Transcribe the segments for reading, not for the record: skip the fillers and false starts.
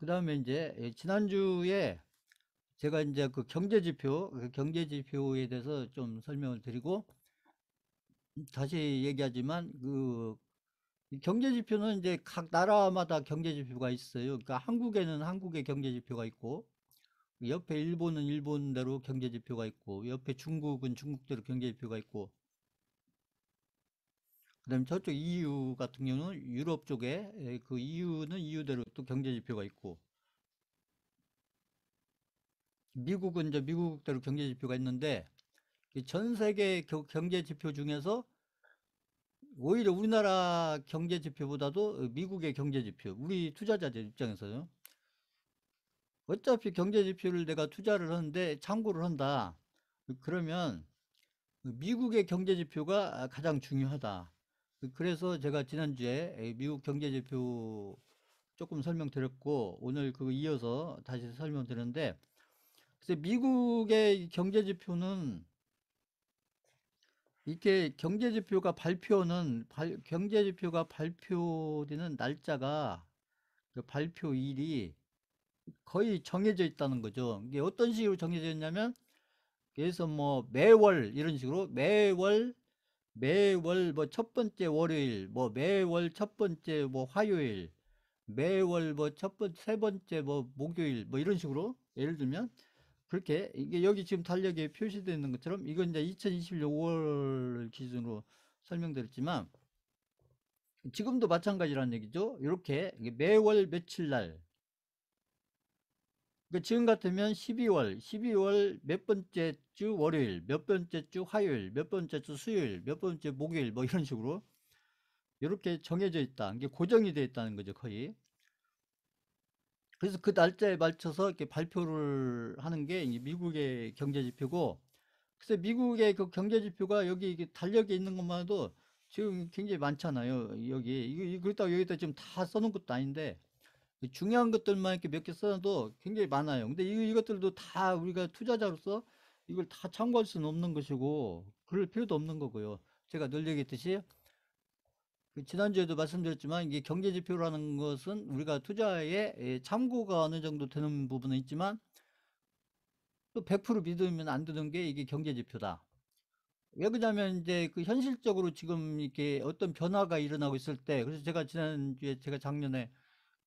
그 다음에 이제 지난주에 제가 이제 그 경제지표, 그 경제지표에 대해서 좀 설명을 드리고, 다시 얘기하지만, 이 경제지표는 이제 각 나라마다 경제지표가 있어요. 그러니까 한국에는 한국의 경제지표가 있고, 옆에 일본은 일본대로 경제지표가 있고, 옆에 중국은 중국대로 경제지표가 있고, 그다음에 저쪽 EU 같은 경우는 유럽 쪽에 그 EU는 EU대로 또 경제지표가 있고, 미국은 이제 미국대로 경제지표가 있는데, 전 세계 경제지표 중에서 오히려 우리나라 경제지표보다도 미국의 경제지표, 우리 투자자들 입장에서요. 어차피 경제지표를 내가 투자를 하는데 참고를 한다. 그러면 미국의 경제지표가 가장 중요하다. 그래서 제가 지난주에 미국 경제지표 조금 설명드렸고, 오늘 그거 이어서 다시 설명드렸는데, 그래서 미국의 경제지표는 이렇게 경제지표가 발표되는 날짜가, 그 발표일이 거의 정해져 있다는 거죠. 이게 어떤 식으로 정해져 있냐면, 그래서 뭐 매월 이런 식으로 매월 뭐 첫 번째 월요일, 뭐 매월 첫 번째 뭐 화요일, 매월 뭐 세 번째 뭐 목요일, 뭐 이런 식으로 예를 들면 그렇게 이게 여기 지금 달력에 표시되어 있는 것처럼 이건 이제 2021년 5월 기준으로 설명드렸지만 지금도 마찬가지라는 얘기죠. 이렇게 매월 며칠 날, 그러니까 지금 같으면 12월 몇 번째 주 월요일, 몇 번째 주 화요일, 몇 번째 주 수요일, 몇 번째 목요일, 뭐 이런 식으로 이렇게 정해져 있다. 이게 고정이 되어 있다는 거죠, 거의. 그래서 그 날짜에 맞춰서 이렇게 발표를 하는 게 미국의 경제지표고, 그래서 미국의 그 경제지표가 여기 이게 달력에 있는 것만 해도 지금 굉장히 많잖아요. 여기. 그렇다고 여기다 지금 다 써놓은 것도 아닌데, 중요한 것들만 이렇게 몇 개 써놔도 굉장히 많아요. 근데 이것들도 다 우리가 투자자로서 이걸 다 참고할 수는 없는 것이고, 그럴 필요도 없는 거고요. 제가 늘 얘기했듯이, 지난주에도 말씀드렸지만, 이게 경제지표라는 것은 우리가 투자에 참고가 어느 정도 되는 부분은 있지만, 또 100% 믿으면 안 되는 게 이게 경제지표다. 왜 그러냐면, 이제 그 현실적으로 지금 이렇게 어떤 변화가 일어나고 있을 때, 그래서 제가 지난주에, 제가 작년에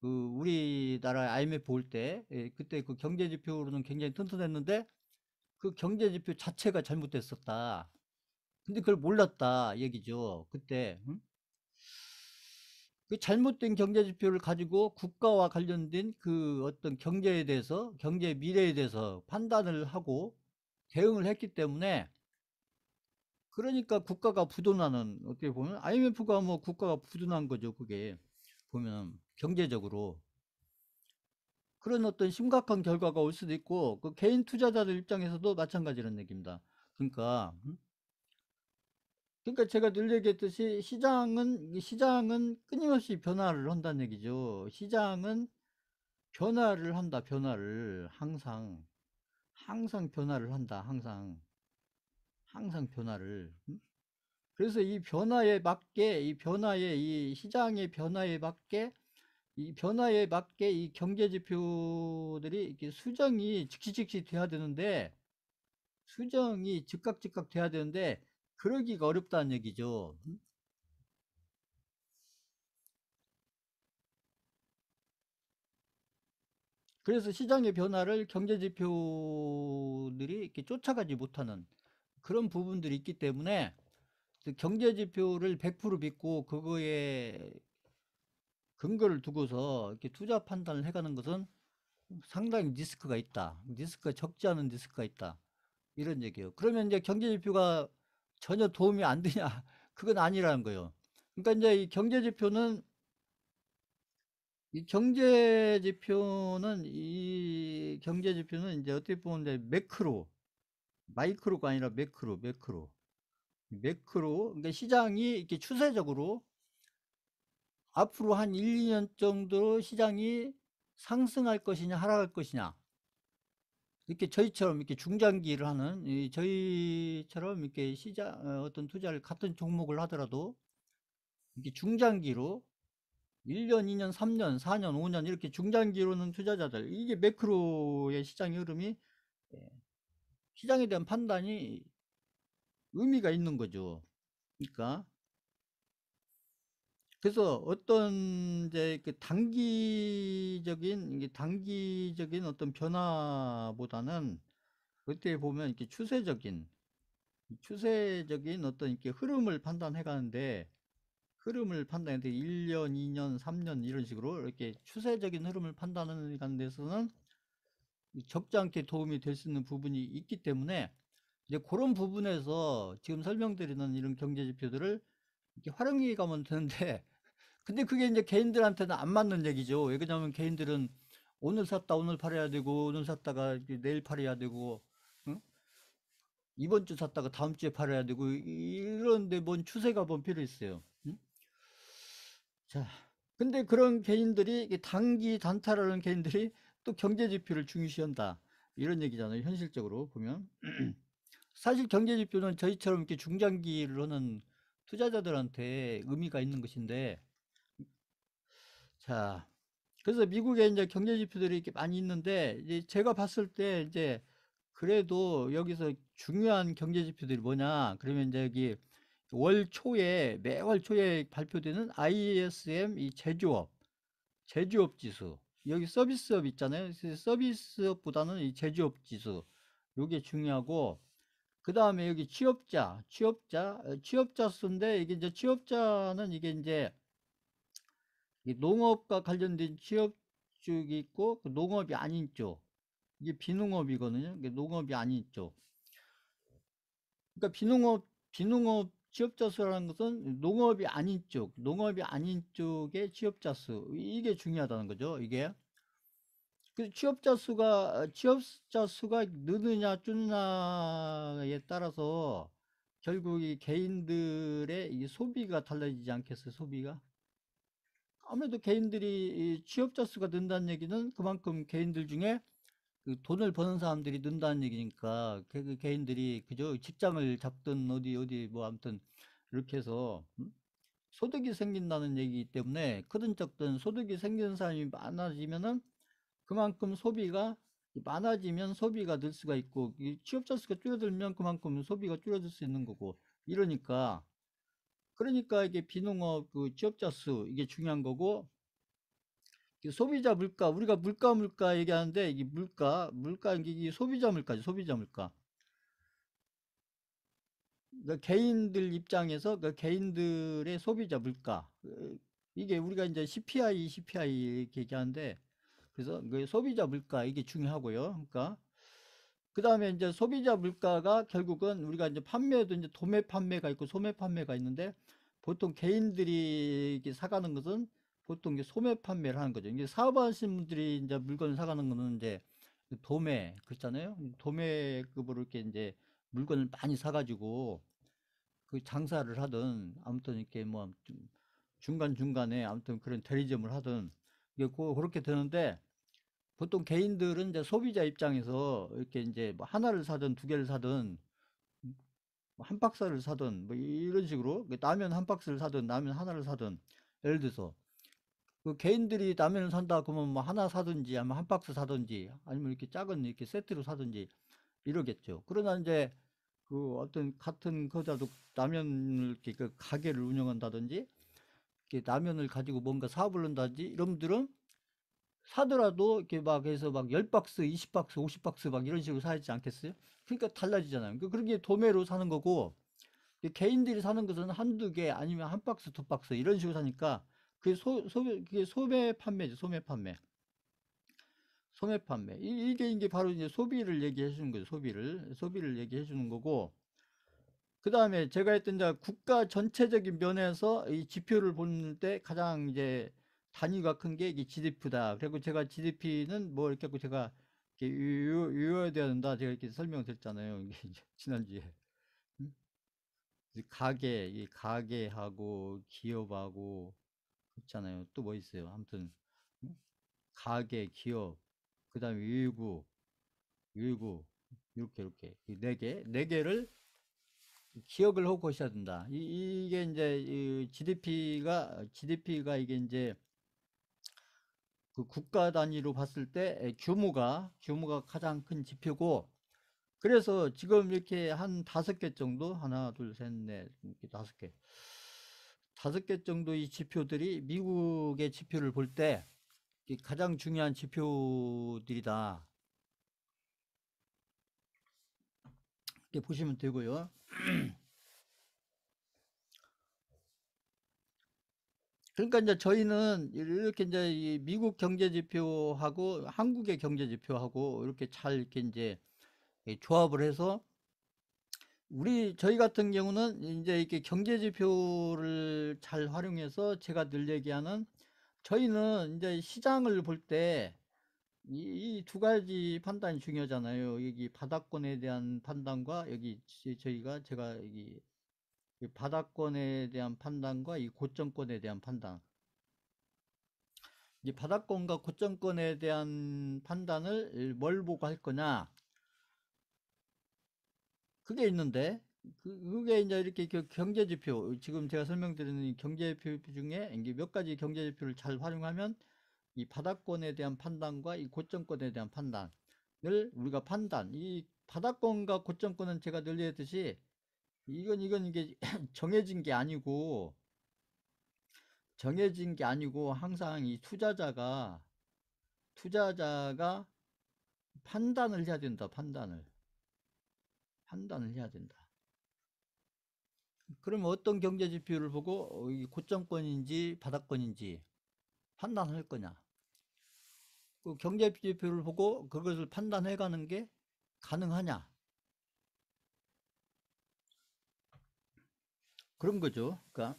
그 우리나라 IMF 올 때, 그때 그 경제지표로는 굉장히 튼튼했는데, 그 경제지표 자체가 잘못됐었다. 근데 그걸 몰랐다 얘기죠. 그때. 응? 그 잘못된 경제지표를 가지고 국가와 관련된 그 어떤 경제에 대해서, 경제 미래에 대해서 판단을 하고 대응을 했기 때문에, 그러니까 국가가 부도나는, 어떻게 보면 IMF가 뭐 국가가 부도난 거죠. 그게 보면 경제적으로 그런 어떤 심각한 결과가 올 수도 있고, 그 개인 투자자들 입장에서도 마찬가지라는 얘기입니다. 그러니까 제가 늘 얘기했듯이 시장은 끊임없이 변화를 한다는 얘기죠. 시장은 변화를 한다. 변화를 항상 변화를 한다. 항상 변화를. 그래서 이 변화에 맞게, 이 시장의 변화에 맞게 이 경제 지표들이 이렇게 수정이 즉시 돼야 되는데, 즉각 돼야 되는데, 그러기가 어렵다는 얘기죠. 그래서 시장의 변화를 경제 지표들이 이렇게 쫓아가지 못하는 그런 부분들이 있기 때문에, 그 경제 지표를 100% 믿고 그거에 근거를 두고서 이렇게 투자 판단을 해가는 것은 상당히 리스크가 있다. 리스크가 적지 않은 리스크가 있다. 이런 얘기예요. 그러면 이제 경제 지표가 전혀 도움이 안 되냐? 그건 아니라는 거예요. 그러니까 이제 이 경제 지표는 이제 어떻게 보면 이제 마이크로가 아니라 매크로. 그러니까 시장이 이렇게 추세적으로 앞으로 한 1, 2년 정도 시장이 상승할 것이냐, 하락할 것이냐. 이렇게 저희처럼 이렇게 중장기를 하는, 저희처럼 이렇게 어떤 투자를 같은 종목을 하더라도 이렇게 중장기로 1년, 2년, 3년, 4년, 5년 이렇게 중장기로는 투자자들 이게 매크로의 시장의 흐름이 예, 시장에 대한 판단이 의미가 있는 거죠. 그러니까 그래서 어떤 이제 그 단기적인 어떤 변화보다는 어떻게 보면 이렇게 추세적인 어떤 이렇게 흐름을 판단하는데 1년, 2년, 3년 이런 식으로 이렇게 추세적인 흐름을 판단하는 데서는 적지 않게 도움이 될 수 있는 부분이 있기 때문에 이제 그런 부분에서 지금 설명드리는 이런 경제 지표들을 이렇게 활용해 가면 되는데 근데 그게 이제 개인들한테는 안 맞는 얘기죠. 왜 그러냐면 개인들은 오늘 샀다 오늘 팔아야 되고 오늘 샀다가 이제 내일 팔아야 되고 응? 이번 주 샀다가 다음 주에 팔아야 되고 이런데 뭔 추세가 뭔 필요 있어요. 응? 자, 근데 그런 개인들이 이게 단기 단타라는 개인들이 또 경제 지표를 중시한다. 이런 얘기잖아요. 현실적으로 보면. 사실 경제 지표는 저희처럼 이렇게 중장기를 하는 투자자들한테 의미가 있는 것인데, 자, 그래서 미국에 이제 경제 지표들이 이렇게 많이 있는데, 이제 제가 봤을 때 이제 그래도 여기서 중요한 경제 지표들이 뭐냐? 그러면 이제 여기 매월 초에 발표되는 ISM 이 제조업 지수. 여기 서비스업 있잖아요. 서비스업보다는 이 제조업 지수. 요게 중요하고, 그 다음에 여기 취업자 수인데, 이게 이제 취업자는 이게 이제 이 농업과 관련된 취업 쪽이 있고, 그 농업이 아닌 쪽. 이게 비농업이거든요. 이게 농업이 아닌 쪽. 그러니까 비농업 취업자 수라는 것은 농업이 아닌 쪽의 취업자 수. 이게 중요하다는 거죠. 이게. 그 취업자 수가 느느냐 줄느냐에 따라서 결국 이 개인들의 이 소비가 달라지지 않겠어요, 소비가? 아무래도 개인들이 이 취업자 수가 는다는 얘기는 그만큼 개인들 중에 그 돈을 버는 사람들이 는다는 얘기니까 그 개인들이 그저 직장을 잡든 어디 뭐 아무튼 이렇게 해서 소득이 생긴다는 얘기이기 때문에 크든 작든 소득이 생기는 사람이 많아지면은 그만큼 소비가 많아지면 소비가 늘 수가 있고 이 취업자 수가 줄어들면 그만큼 소비가 줄어들 수 있는 거고 이러니까 그러니까 이게 비농업 그 취업자 수 이게 중요한 거고 소비자 물가 우리가 물가 얘기하는데 이게 물가 이게 소비자 물가지 소비자 물가 그러니까 개인들 입장에서 그 개인들의 소비자 물가 이게 우리가 이제 CPI 이렇게 얘기하는데 그래서 그 소비자 물가 이게 중요하고요. 그러니까 그 다음에 이제 소비자 물가가 결국은 우리가 이제 판매도 이제 도매 판매가 있고 소매 판매가 있는데 보통 개인들이 이렇게 사가는 것은 보통 이제 소매 판매를 하는 거죠. 이제 사업하시는 분들이 이제 물건을 사가는 거는 이제 도매 그렇잖아요. 도매급으로 이렇게 이제 물건을 많이 사가지고 그 장사를 하든 아무튼 이렇게 뭐 중간중간에 아무튼 그런 대리점을 하든 이게 그렇게 되는데 보통 개인들은 이제 소비자 입장에서 이렇게 이제 뭐 하나를 사든 두 개를 사든 뭐한 박스를 사든 뭐 이런 식으로 그 라면 한 박스를 사든 라면 하나를 사든 예를 들어서 그 개인들이 라면을 산다 그러면 뭐 하나 사든지 아니면 한 박스 사든지 아니면 이렇게 작은 이렇게 세트로 사든지 이러겠죠. 그러나 이제 그 어떤 같은 거자도 라면을 이렇게 그 가게를 운영한다든지 이렇게 라면을 가지고 뭔가 사업을 한다든지 이런 분들은 사더라도 이렇게 막 해서 막 10박스, 20박스, 50박스 막 이런 식으로 사지 않겠어요? 그러니까 달라지잖아요. 그런 게 도매로 사는 거고, 개인들이 사는 것은 한두 개 아니면 한 박스, 두 박스 이런 식으로 사니까 그게 소매 판매죠. 소매 판매. 소매 판매. 이게 이제 바로 이제 소비를 얘기해 주는 거죠. 소비를 얘기해 주는 거고, 그 다음에 제가 했던 이제 국가 전체적인 면에서 이 지표를 볼 때 가장 이제 단위가 큰 게 이게 GDP다. 그리고 제가 GDP는 뭐 이렇게 하고 제가 이렇게 외워야 된다. 제가 이렇게 설명을 드렸잖아요. 이게 이제 지난주에. 음? 이 가게하고 기업하고 있잖아요. 또 뭐 있어요. 아무튼 음? 가게, 기업, 그 다음에 외국 이렇게 네 개를 기억을 하고 계셔야 된다. 이게 이제 GDP가 이게 이제 그 국가 단위로 봤을 때 규모가 가장 큰 지표고, 그래서 지금 이렇게 한 5개 정도, 하나, 둘, 셋, 넷, 이렇게 5개, 5개 정도 이 지표들이 미국의 지표를 볼 때 가장 중요한 지표들이다. 이렇게 보시면 되고요. 그러니까 이제 저희는 이렇게 이제 이 미국 경제 지표하고 한국의 경제 지표하고 이렇게 잘 이렇게 이제 조합을 해서, 저희 같은 경우는 이제 이렇게 경제 지표를 잘 활용해서 제가 늘 얘기하는, 저희는 이제 시장을 볼 때 이 두 가지 판단이 중요하잖아요. 여기 바닥권에 대한 판단과 여기 제가 여기 이 바닥권에 대한 판단과 이 고점권에 대한 판단. 이 바닥권과 고점권에 대한 판단을 뭘 보고 할 거냐, 그게 있는데, 그게 이제 이렇게 경제지표, 지금 제가 설명드리는 이 경제지표 중에 이게 몇 가지 경제지표를 잘 활용하면 이 바닥권에 대한 판단과 이 고점권에 대한 판단을 우리가 이 바닥권과 고점권은 제가 늘 얘기했듯이 이게 정해진 게 아니고, 항상 이 투자자가 판단을 해야 된다. 판단을 해야 된다. 그러면 어떤 경제 지표를 보고 이 고점권인지 바닥권인지 판단할 거냐? 그 경제 지표를 보고 그것을 판단해 가는 게 가능하냐? 그런 거죠. 그러니까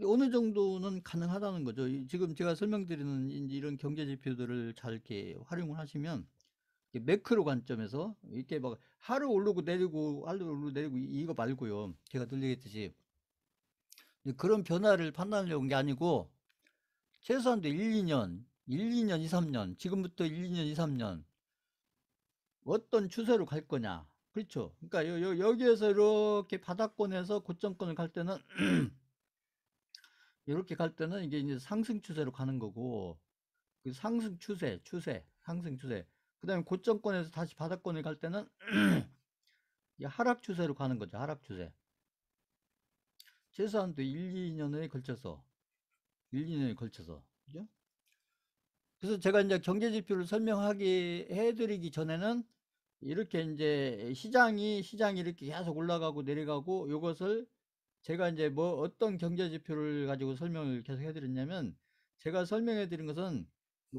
어느 정도는 가능하다는 거죠. 지금 제가 설명드리는 이런 경제 지표들을 잘 이렇게 활용을 하시면, 매크로 관점에서 이렇게 막 하루 오르고 내리고 이거 말고요. 제가 늘 얘기했듯이 그런 변화를 판단하려고 한 게 아니고, 최소한도 1, 2년, 2, 3년, 지금부터 1, 2년, 2, 3년 어떤 추세로 갈 거냐. 그렇죠. 그러니까 여기에서 이렇게 바닥권에서 고점권을 갈 때는 이렇게 갈 때는 이게 이제 상승 추세로 가는 거고, 그 상승 상승 추세. 그다음에 고점권에서 다시 바닥권을 갈 때는 하락 추세로 가는 거죠. 하락 추세. 최소한도 1, 2년에 걸쳐서, 그죠? 그래서 제가 이제 경제 지표를 설명하게 해드리기 전에는 이렇게 이제 시장이 이렇게 계속 올라가고 내려가고, 요것을 제가 이제 뭐 어떤 경제 지표를 가지고 설명을 계속 해드렸냐면, 제가 설명해 드린 것은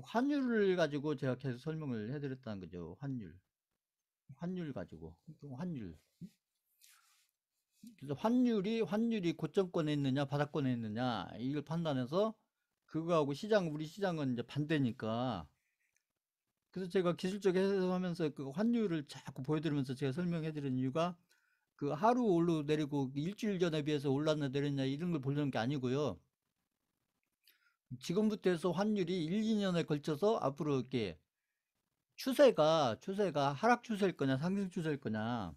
환율을 가지고 제가 계속 설명을 해드렸다는 거죠. 환율 가지고. 환율. 그래서 환율이 고점권에 있느냐 바닥권에 있느냐 이걸 판단해서, 그거하고 우리 시장은 이제 반대니까, 그래서 제가 기술적 해석하면서 그 환율을 자꾸 보여드리면서 제가 설명해 드리는 이유가, 그 하루 올라 내리고 일주일 전에 비해서 올랐나 내렸냐 이런 걸 보려는 게 아니고요. 지금부터 해서 환율이 1, 2년에 걸쳐서 앞으로 이렇게 추세가 하락 추세일 거냐 상승 추세일 거냐,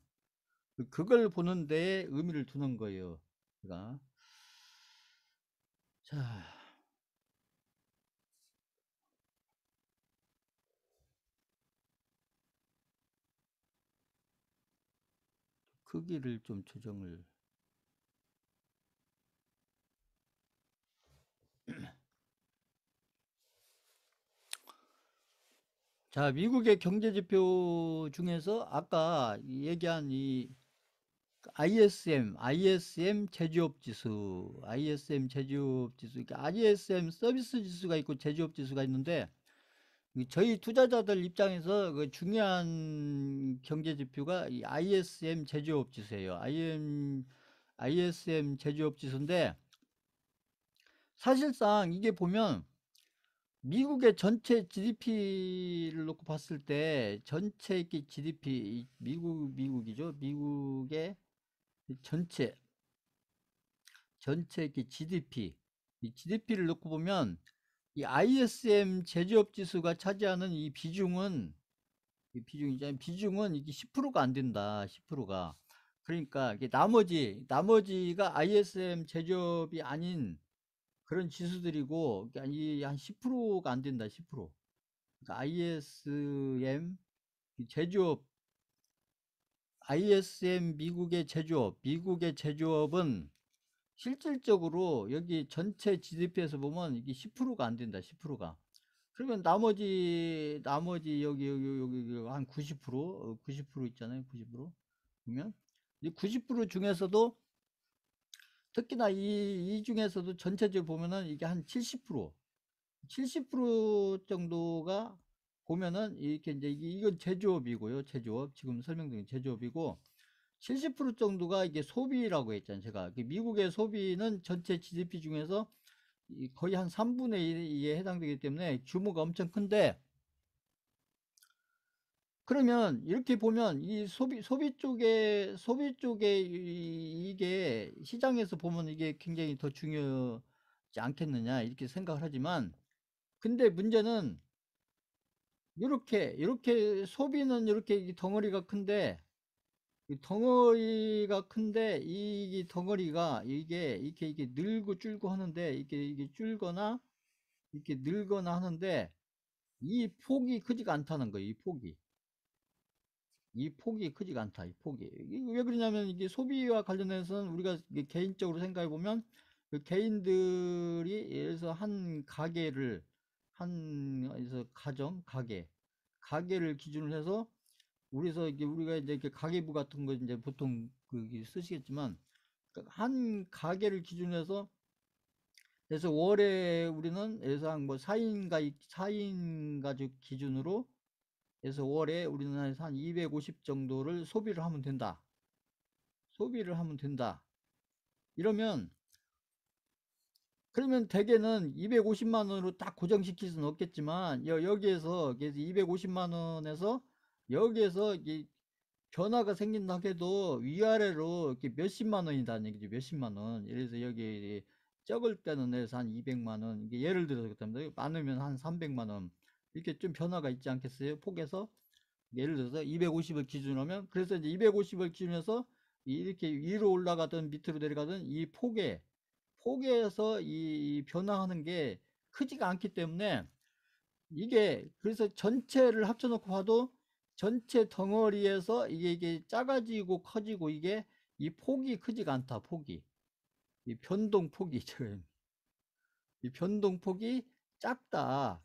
그걸 보는 데 의미를 두는 거예요. 제가. 자, 크기를 좀 조정을. 자, 미국의 경제 지표 중에서 아까 얘기한 이 ISM 제조업 지수, 그러니까 ISM 서비스 지수가 있고 제조업 지수가 있는데, 저희 투자자들 입장에서 그 중요한 경제 지표가 이 ISM 제조업 지수예요. ISM 제조업 지수인데, 사실상 이게 보면 미국의 전체 GDP를 놓고 봤을 때, 전체 GDP, 미국이죠. 미국의 전체 GDP, 이 GDP를 놓고 보면 이 ISM 제조업 지수가 차지하는 이 비중은 이게 10%가 안 된다. 10%가. 그러니까 이게 나머지가 ISM 제조업이 아닌 그런 지수들이고, 그러니까 이 한 10%가 안 된다, 10%. 그러니까 ISM 제조업, ISM 미국의 제조업은 실질적으로 여기 전체 GDP에서 보면 이게 10%가 안 된다, 10%가. 그러면 나머지 여기 한 90%, 90% 있잖아요, 90%. 그러면 이 90% 중에서도 특히나 이 중에서도 전체적으로 보면은 이게 한 70%, 70% 정도가 보면은 이렇게 이제 이건 제조업이고요. 제조업. 지금 설명드린 제조업이고 70% 정도가 이게 소비라고 했잖아요. 제가 미국의 소비는 전체 GDP 중에서 거의 한 3분의 1에 해당되기 때문에 규모가 엄청 큰데, 그러면 이렇게 보면 이 소비 쪽에 이게 시장에서 보면 이게 굉장히 더 중요하지 않겠느냐 이렇게 생각을 하지만, 근데 문제는 이렇게 소비는 이렇게 덩어리가 큰데, 이 덩어리가 큰데 이 덩어리가 이게 늘고 줄고 하는데, 이게 줄거나 이렇게 늘거나 하는데 이 폭이 크지가 않다는 거예요. 이 폭이 크지가 않다. 이 폭이. 이게 왜 그러냐면 이게 소비와 관련해서는 우리가 개인적으로 생각해 보면 그 개인들이 예를 들어서 한 가게를 그래서 가게를 기준으로 해서 우리가 이제 이렇게 가계부 같은 거 이제 보통 쓰시겠지만, 한 가게를 기준으로 해서 그래서 월에 우리는 그래서 한 뭐 4인 가족 기준으로 해서 월에 우리는 한 250 정도를 소비를 하면 된다. 이러면, 그러면 대개는 250만 원으로 딱 고정시킬 수는 없겠지만, 여기에서 250만 원에서 여기에서 변화가 생긴다 해도 위아래로 이렇게 몇십만 원이다는 얘기죠. 몇십만 원. 예를 들어서 여기 적을 때는 해서 한 200만 원. 이게 예를 들어서 그렇답니다. 많으면 한 300만 원. 이렇게 좀 변화가 있지 않겠어요? 폭에서. 예를 들어서 250을 기준으로 하면, 그래서 이제 250을 기준해서 이렇게 위로 올라가든 밑으로 내려가든 이 폭에서 이 변화하는 게 크지가 않기 때문에, 이게 그래서 전체를 합쳐놓고 봐도 전체 덩어리에서 이게 작아지고 커지고 이게 이 폭이 크지가 않다. 이 변동폭이 지금 이 변동폭이 작다.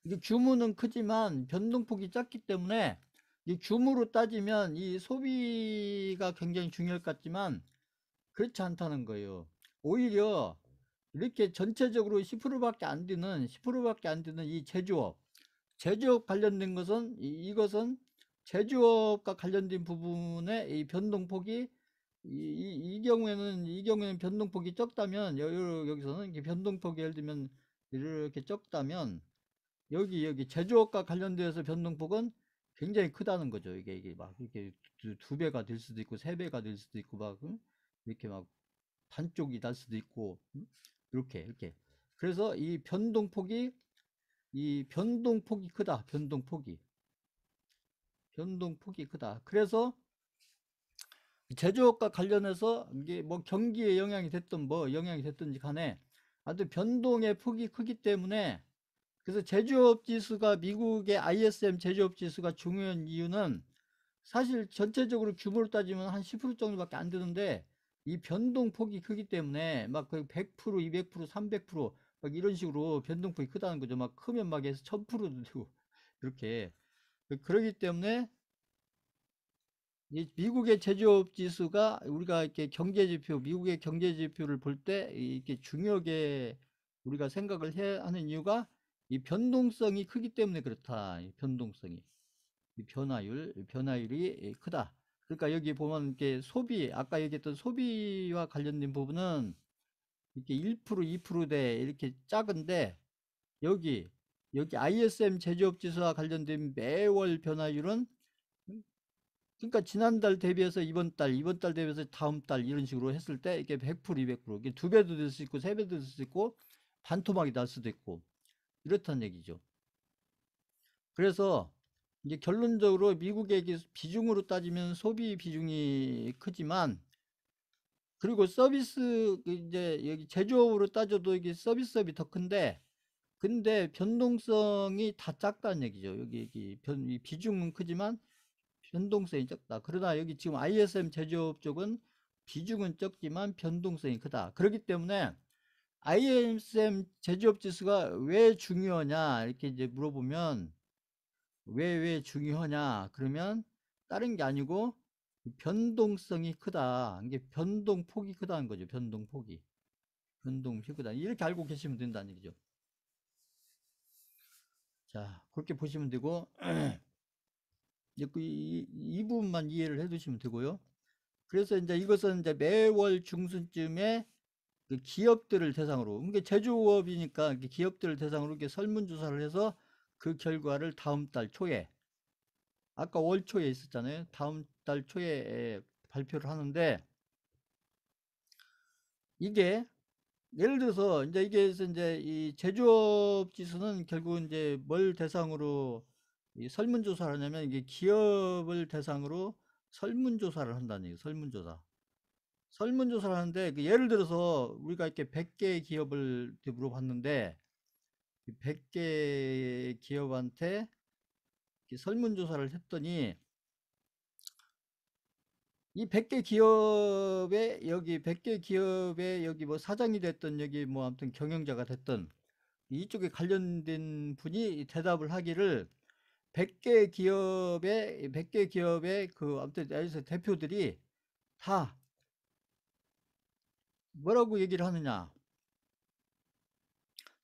이게 규모는 크지만 변동폭이 작기 때문에 이 규모로 따지면 이 소비가 굉장히 중요할 것 같지만 그렇지 않다는 거예요. 오히려 이렇게 전체적으로 10%밖에 안 되는 이 제조업 관련된 것은 이것은 제조업과 관련된 부분의 이 변동폭이 이 경우에는 변동폭이 적다면, 여기서는 이게 변동폭이 예를 들면 이렇게 적다면, 여기 제조업과 관련돼서 변동폭은 굉장히 크다는 거죠. 이게 막 이렇게 두 배가 될 수도 있고 세 배가 될 수도 있고 막 이렇게 막 반쪽이 날 수도 있고, 이렇게. 그래서 이 변동폭이 크다. 변동폭이 크다. 그래서 제조업과 관련해서 이게 뭐 경기에 영향이 됐든 뭐 영향이 됐든지 간에 아무튼 변동의 폭이 크기 때문에, 그래서 제조업 지수가 미국의 ISM 제조업 지수가 중요한 이유는 사실 전체적으로 규모로 따지면 한 10% 정도밖에 안 되는데 이 변동폭이 크기 때문에 막 거의 100%, 200%, 300%막 이런 식으로 변동폭이 크다는 거죠. 막 크면 막 해서 1000%도 되고 이렇게. 그러기 때문에 이 미국의 제조업 지수가 우리가 이렇게 미국의 경제 지표를 볼 때 이렇게 중요하게 우리가 생각을 해야 하는 이유가 이 변동성이 크기 때문에 그렇다. 이 변동성이. 이 변화율이 크다. 그러니까 여기 보면 이렇게 아까 얘기했던 소비와 관련된 부분은 이렇게 1%, 2%대 이렇게 작은데, 여기, ISM 제조업 지수와 관련된 매월 변화율은, 그러니까 지난달 대비해서 이번 달 대비해서 다음 달 이런 식으로 했을 때 이게 100%, 200%, 이게 두 배도 될 수 있고 세 배도 될 수 있고 반토막이 날 수도 있고 이렇다는 얘기죠. 그래서 이제 결론적으로 미국의 비중으로 따지면 소비 비중이 크지만, 그리고 서비스 이제 여기 제조업으로 따져도 이게 서비스업이 더 큰데, 근데 변동성이 다 작다는 얘기죠. 여기 이 비중은 크지만 변동성이 적다. 그러나 여기 지금 ISM 제조업 쪽은 비중은 적지만 변동성이 크다. 그렇기 때문에 ISM 제조업 지수가 왜 중요하냐 이렇게 이제 물어보면, 왜 중요하냐 그러면 다른 게 아니고 변동성이 크다. 이게 변동폭이 크다는 거죠. 변동폭이 크다. 이렇게 알고 계시면 된다는 얘기죠. 자, 그렇게 보시면 되고, 이제 이 부분만 이해를 해 두시면 되고요. 그래서 이제 이것은 이제 매월 중순쯤에 그 기업들을 대상으로, 이게 제조업이니까 기업들을 대상으로 이렇게 설문조사를 해서 그 결과를 다음 달 초에, 아까 월 초에 있었잖아요. 다음 달 초에 발표를 하는데, 이게 예를 들어서 이제 이게 이제 이 제조업 지수는 결국은 이제 뭘 대상으로 이 설문조사를 하냐면, 이게 기업을 대상으로 설문조사를 한다는 얘기예요. 설문조사를 하는데, 그 예를 들어서 우리가 이렇게 100개 기업을 이렇게 물어봤는데, 100개 기업한테 이렇게 설문조사를 했더니, 이 100개 기업에 여기 100개 기업에 여기 뭐 사장이 됐든 여기 뭐 아무튼 경영자가 됐든 이쪽에 관련된 분이 대답을 하기를, 100개 기업의 그 아무튼 여기서 대표들이 다 뭐라고 얘기를 하느냐.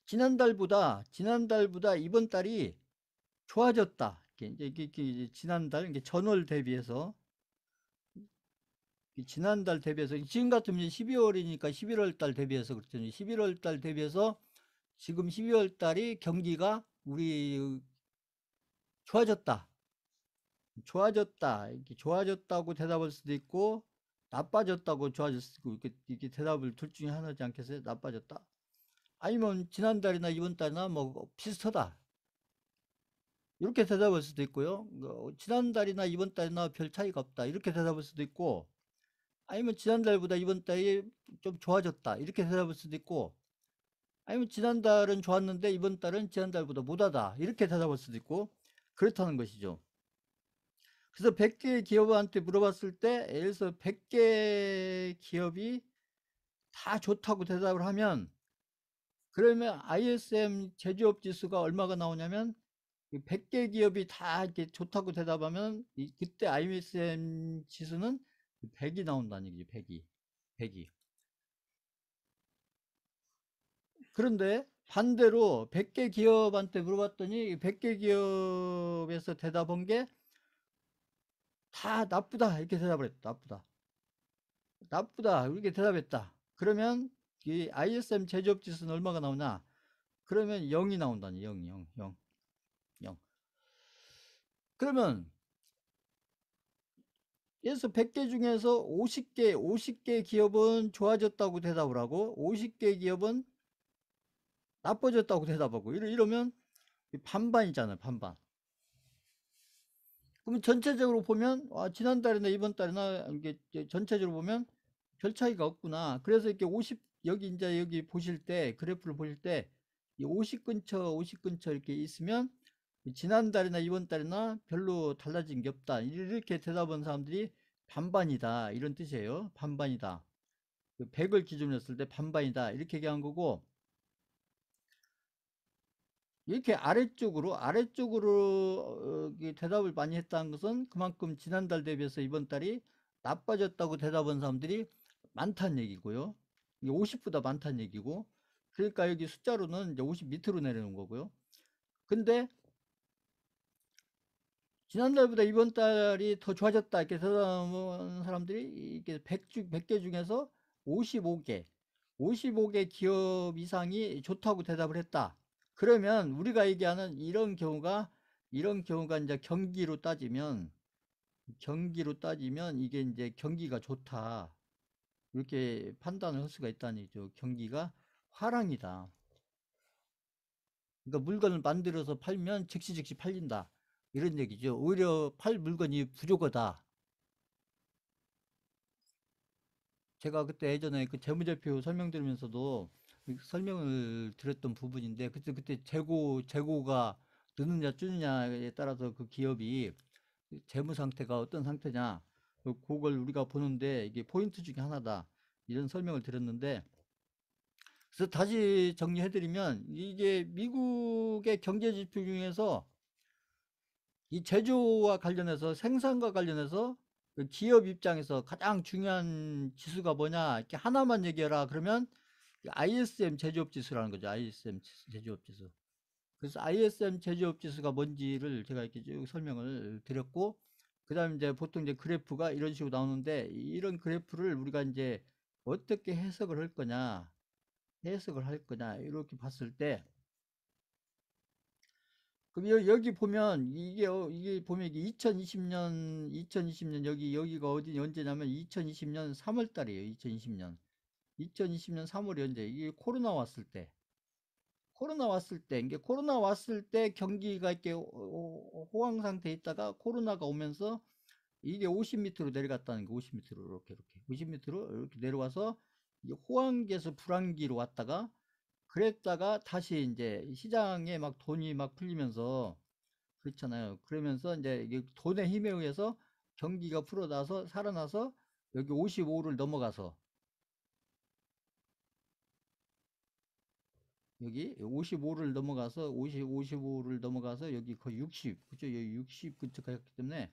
지난달보다 이번 달이 좋아졌다. 이게 지난달, 이게 전월 대비해서, 지난달 대비해서, 지금 같으면 12월이니까 11월 달 대비해서 그렇잖아요. 11월 달 대비해서 지금 12월 달이 경기가 우리 좋아졌다. 이렇게 좋아졌다고 대답할 수도 있고, 나빠졌다고 좋아졌을 수도 있고, 이렇게 대답을 둘 중에 하나지 않겠어요? 나빠졌다. 아니면 지난달이나 이번 달이나 뭐 비슷하다. 이렇게 대답할 수도 있고요. 지난달이나 이번 달이나 별 차이가 없다. 이렇게 대답할 수도 있고, 아니면 지난달보다 이번 달이 좀 좋아졌다. 이렇게 대답할 수도 있고, 아니면 지난달은 좋았는데 이번 달은 지난달보다 못하다. 이렇게 대답할 수도 있고, 그렇다는 것이죠. 그래서 100개 기업한테 물어봤을 때, 예를 들어서 100개 기업이 다 좋다고 대답을 하면, 그러면 ISM 제조업 지수가 얼마가 나오냐면, 100개 기업이 다 이렇게 좋다고 대답하면, 그때 ISM 지수는 100이 나온다는 얘기죠. 100이. 그런데 반대로 100개 기업한테 물어봤더니 100개 기업에서 대답한 게 다 나쁘다. 이렇게 대답을 했다. 나쁘다. 이렇게 대답했다. 그러면 이 ISM 제조업 지수는 얼마가 나오냐? 그러면 0이 나온다니. 0. 그러면 예를 들어서 100개 중에서 50개 기업은 좋아졌다고 대답을 하고 50개 기업은 나빠졌다고 대답하고, 이러면 반반이잖아요. 반반. 그러면 전체적으로 보면, 지난달이나 이번 달이나 이게 전체적으로 보면 별 차이가 없구나. 그래서 이렇게 50, 여기 이제 여기 보실 때, 그래프를 보실 때, 이 50 근처 이렇게 있으면 지난달이나 이번 달이나 별로 달라진 게 없다. 이렇게 대답한 사람들이 반반이다. 이런 뜻이에요. 반반이다. 100을 기준으로 했을 때 반반이다. 이렇게 얘기한 거고, 이렇게 아래쪽으로 대답을 많이 했다는 것은 그만큼 지난달 대비해서 이번 달이 나빠졌다고 대답한 사람들이 많다는 얘기고요. 이게 50보다 많다는 얘기고, 그러니까 여기 숫자로는 이제 50 밑으로 내려놓은 거고요. 근데 지난달보다 이번 달이 더 좋아졌다 이렇게 대답한 사람들이 이게 100개 중에서 55개 기업 이상이 좋다고 대답을 했다. 그러면 우리가 얘기하는 이런 경우가 이제 경기로 따지면 이게 이제 경기가 좋다. 이렇게 판단을 할 수가 있다는 얘기죠. 경기가 화랑이다. 그러니까 물건을 만들어서 팔면 즉시 팔린다. 이런 얘기죠. 오히려 팔 물건이 부족하다. 제가 그때 예전에 그 재무제표 설명드리면서도 설명을 드렸던 부분인데, 그때 재고가 느느냐 줄느냐에 따라서 그 기업이 재무 상태가 어떤 상태냐, 그걸 우리가 보는데 이게 포인트 중에 하나다, 이런 설명을 드렸는데, 그래서 다시 정리해드리면, 이게 미국의 경제 지표 중에서 이 제조와 관련해서, 생산과 관련해서 그 기업 입장에서 가장 중요한 지수가 뭐냐, 이렇게 하나만 얘기해라 그러면 ISM 제조업 지수라는 거죠. ISM 제조업 지수. 그래서 ISM 제조업 지수가 뭔지를 제가 이렇게 쭉 설명을 드렸고, 그 다음에 이제 보통 이제 그래프가 이런 식으로 나오는데, 이런 그래프를 우리가 이제 어떻게 해석을 할 거냐 이렇게 봤을 때, 그럼 여기 보면 이게 보면 이게 2020년 여기가 어디 언제냐면 2020년 3월 달이에요. 2020년 3월이 언제? 이게 코로나 왔을 때 경기가 이렇게 호황 상태에 있다가 코로나가 오면서 이게 50m로 내려갔다는 게, 50m로 이렇게 50m로 이렇게 내려와서 이게 호황기에서 불황기로 왔다가, 그랬다가 다시 이제 시장에 막 돈이 막 풀리면서, 그렇잖아요. 그러면서 이제 이게 돈의 힘에 의해서 경기가 풀어나서 살아나서 여기 55를 넘어가서, 여기 55를 넘어가서 55를 넘어가서 여기 거의 60, 그죠? 여기 60 근처 갔기 때문에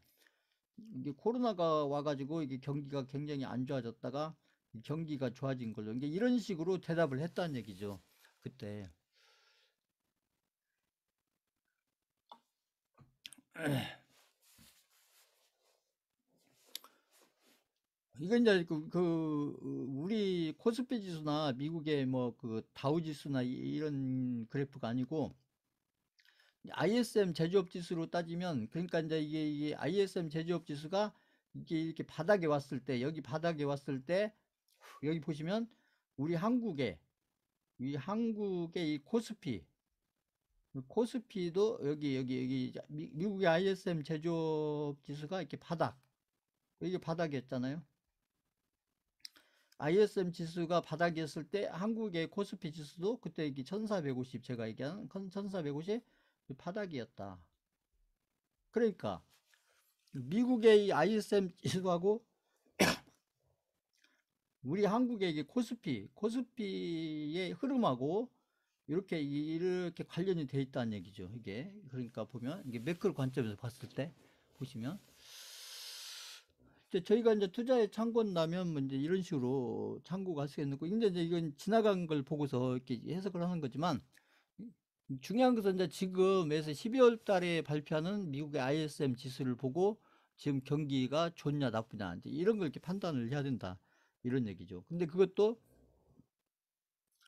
이게 코로나가 와가지고 이게 경기가 굉장히 안 좋아졌다가 경기가 좋아진 걸로, 이게 이런 식으로 대답을 했다는 얘기죠. 그때. 이건 이제 우리 코스피 지수나 미국의 뭐 그 다우 지수나 이런 그래프가 아니고, ISM 제조업 지수로 따지면, 그러니까 이제 이게 ISM 제조업 지수가 이게 이렇게 바닥에 왔을 때, 여기 바닥에 왔을 때, 여기 보시면 우리 한국의 이 코스피도 여기 미국의 ISM 제조업 지수가 이렇게 이게 바닥이었잖아요. ISM 지수가 바닥이었을 때 한국의 코스피 지수도 그때 이게 1450, 제가 얘기한 1450 바닥이었다. 그러니까 미국의 이 ISM 지수하고 우리 한국의 이게 코스피의 흐름하고 이렇게 관련이 돼 있다는 얘기죠. 이게 그러니까 보면 이게 매크로 관점에서 봤을 때 보시면, 이제 저희가 이제 투자에 참고한다면 뭐 이제 이런 식으로 참고가 할 수 있는 거고, 이제 이건 지나간 걸 보고서 이렇게 해석을 하는 거지만, 중요한 것은 이제 지금에서 12월 달에 발표하는 미국의 ISM 지수를 보고 지금 경기가 좋냐 나쁘냐 이제 이런 걸 이렇게 판단을 해야 된다, 이런 얘기죠. 근데 그것도